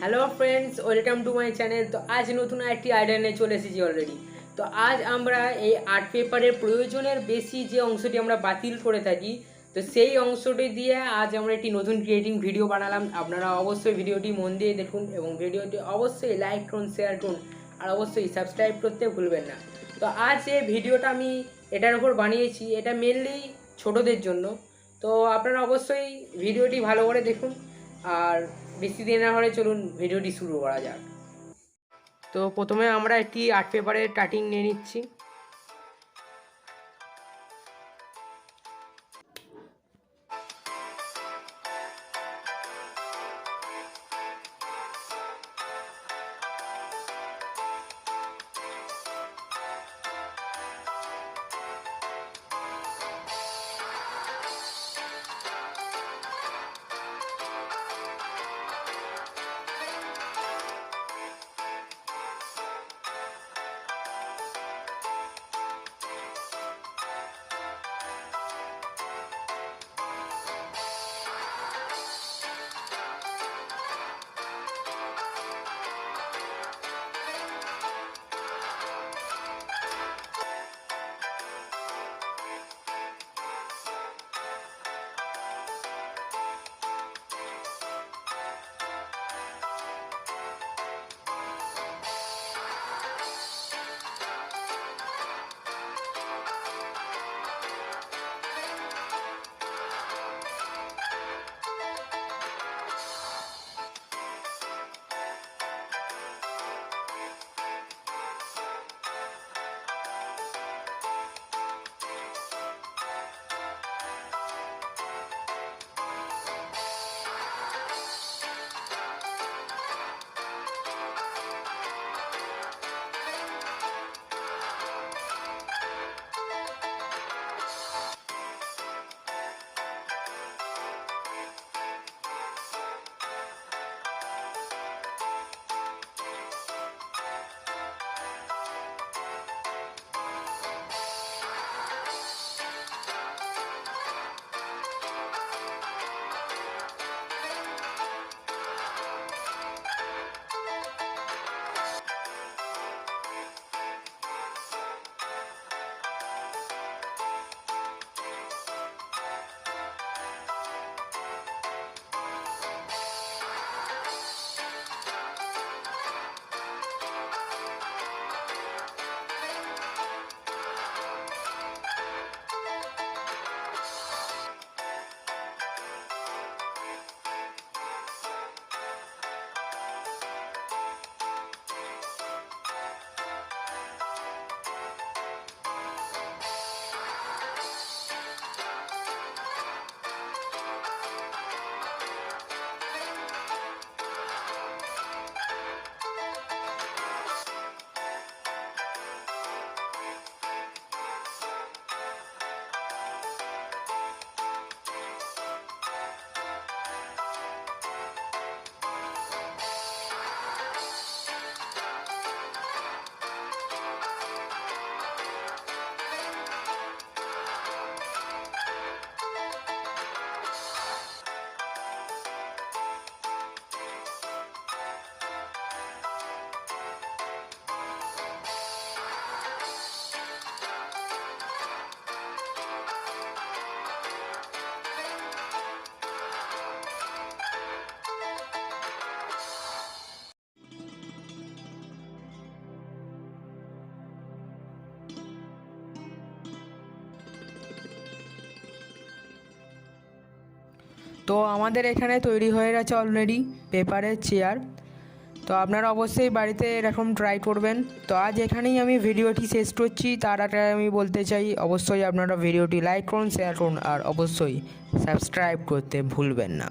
Hello friends, welcome to my channel. তো আজ নতুন একটি আইডিয়া নিয়ে চলে এসেছি অলরেডি। তো আজ আমরা এই আর্ট পেপারের প্রয়োজনের বেশি যে অংশটি আমরা বাতিল করে থাকি, তো সেই অংশটি দিয়ে আজ আমরা একটি নতুন ক্রিয়েটিং ভিডিও বানালাম। আপনারা অবশ্যই ভিডিওটি মন দিয়ে দেখুন এবং ভিডিওটি অবশ্যই লাইক করুন, শেয়ার করুন আর অবশ্যই সাবস্ক্রাইব করতে ভুলবেন না। তো আজ এই ভিডিওটা আমি এটার উপর বানিয়েছি, এটা মেনলি ছোটদের জন্য। তো আপনারা অবশ্যই ভিডিওটি ভালো করে দেখুন আর বেশি দিন না হলে চলুন ভিডিওটি শুরু করা যাক। তো প্রথমে আমরা একটি আর্ট পেপারের কাটিং নিয়ে নিচ্ছি। তো আমাদের এখানে তৈরি হয়ে গেছে অলরেডি পেপারের চেয়ার। তো আপনারা অবশ্যই বাড়িতে এরকম ট্রাই করবেন। তো আজ এখানেই আমি ভিডিওটি শেষ করছি। তার আগে আমি বলতে চাই অবশ্যই আপনারা ভিডিওটি লাইক করুন, শেয়ার করুন আর অবশ্যই সাবস্ক্রাইব করতে ভুলবেন না।